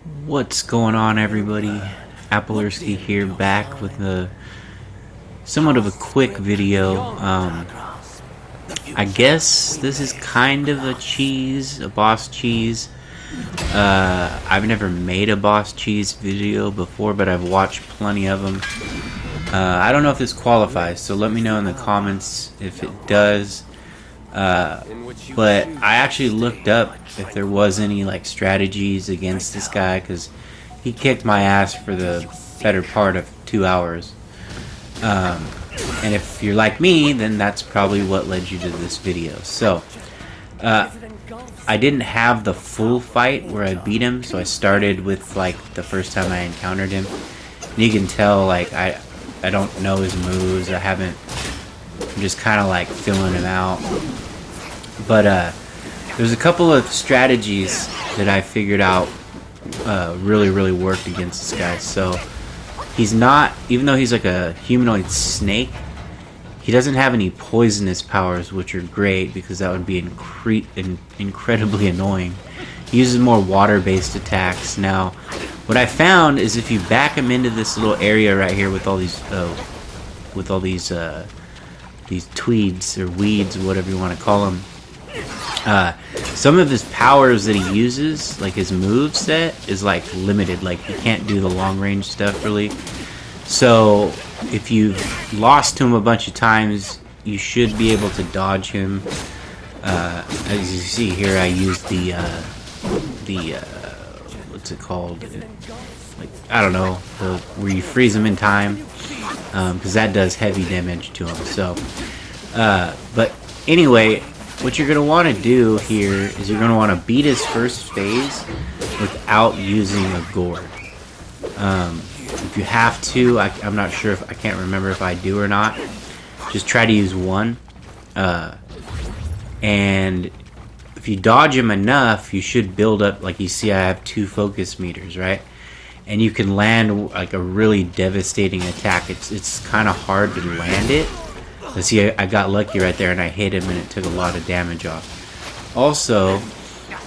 What's going on, everybody? Applersky here, back with a somewhat of a quick video. I guess this is kind of a boss cheese. I've never made a boss cheese video before, but I've watched plenty of them. I don't know if this qualifies, so let me know in the comments if it does. But I actually looked up if there was any like strategies against this guy, because he kicked my ass for the better part of 2 hours. And if you're like me, then that's probably what led you to this video. So I didn't have the full fight where I beat him, so I started with like the first time I encountered him. And you can tell like I don't know his moves. I'm just kind of like filling him out. But there's a couple of strategies that I figured out really worked against this guy. So he's not, even though he's like a humanoid snake, he doesn't have any poisonous powers, which are great because that would be incredibly annoying. He uses more water-based attacks. Now, what I found is if you back him into this little area right here with all these tweeds or weeds, whatever you want to call them, some of his powers that he uses, like his move set, is like limited. Like he can't do the long range stuff really. So if you've lost to him a bunch of times, you should be able to dodge him. As you see here, I used the what's it called? Like, I don't know, where you freeze him in time, because that does heavy damage to him. So, but anyway, what you're going to want to do here is you're going to want to beat his first phase without using a gourd. If you have to, I'm not sure if I can't remember if I do or not. Just try to use one. And if you dodge him enough, you should build up. Like you see, I have 2 focus meters, right? And you can land like a really devastating attack. It's kind of hard to land it. Let's see, I got lucky right there and I hit him and it took a lot of damage off. Also,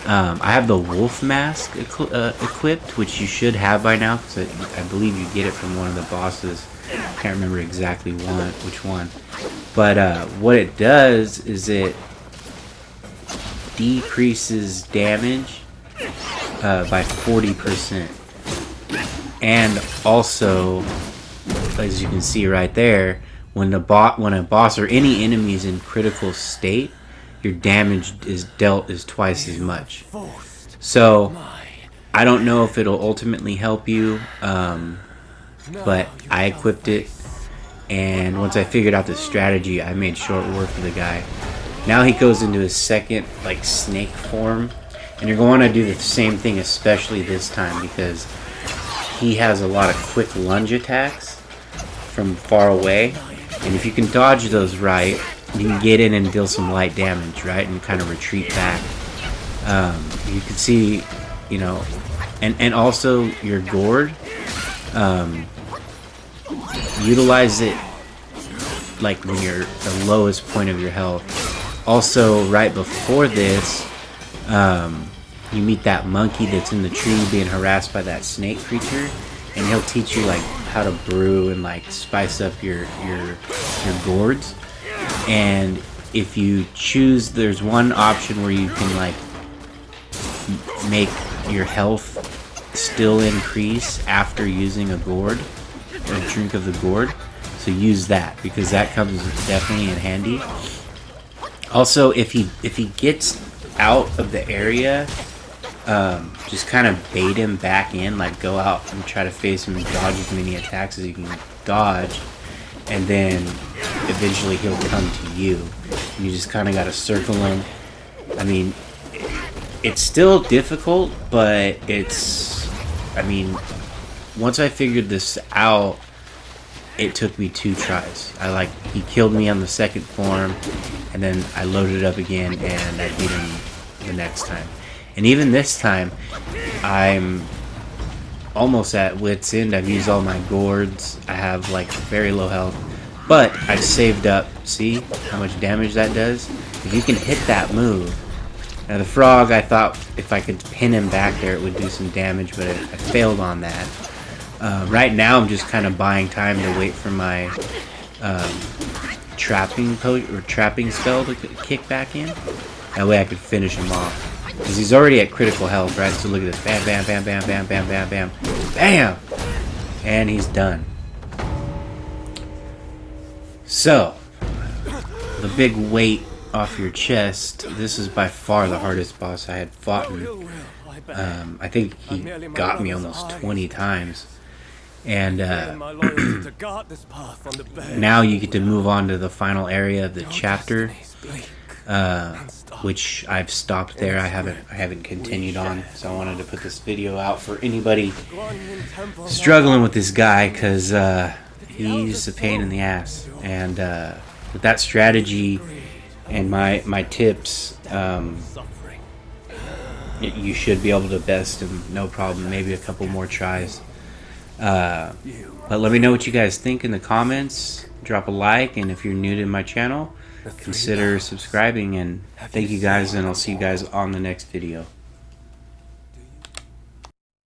I have the wolf mask equipped, which you should have by now, because I believe you get it from one of the bosses. I can't remember exactly which one. But what it does is it decreases damage by 40%. And also, as you can see right there, when a boss or any enemy is in critical state, your damage is dealt is twice as much. So I don't know if it'll ultimately help you, but I equipped it, and once I figured out the strategy, I made short work of the guy. Now he goes into his second like snake form, and you're going to do the same thing, especially this time, because he has a lot of quick lunge attacks from far away. And if you can dodge those right, you can get in and deal some light damage, right? And kind of retreat back. You can see, you know, and also your gourd, utilize it like when you're the lowest point of your health. Also, right before this, you meet that monkey that's in the tree being harassed by that snake creature, and he'll teach you like how to brew and like spice up your gourds. And if you choose, there's one option where you can like make your health still increase after using a gourd, or a drink of the gourd. So use that, because that comes definitely in handy. Also, if he gets out of the area, just kind of bait him back in, like go out and try to face him and dodge as many attacks as you can dodge, and then eventually he'll come to you. And you just kind of got to circle him. I mean, it's still difficult, but once I figured this out, it took me 2 tries. He killed me on the second form, and then I loaded it up again and I beat him the next time. And even this time, I'm almost at wit's end. I've used all my gourds. I have like very low health, but I've saved up. See how much damage that does? If you can hit that move, Now the frog, I thought if I could pin him back there it would do some damage, but I failed on that. Right now I'm just kind of buying time to wait for my trapping spell to kick back in. That way I could finish him off. Because he's already at critical health, right? So look at this. Bam, bam, bam, bam, bam, bam, bam, bam. Bam! And he's done. So, the big weight off your chest. This is by far the hardest boss I had fought in. I think he got me almost 20 times. And now you get to move on to the final area of the chapter, which I've stopped there. I haven't continued on, so I wanted to put this video out for anybody struggling with this guy, because he's a pain in the ass. And with that strategy and my tips, you should be able to best him, no problem. Maybe a couple more tries. But let me know what you guys think in the comments. Drop a like, and if you're new to my channel, consider subscribing. And thank you guys, and I'll see you guys on the next video.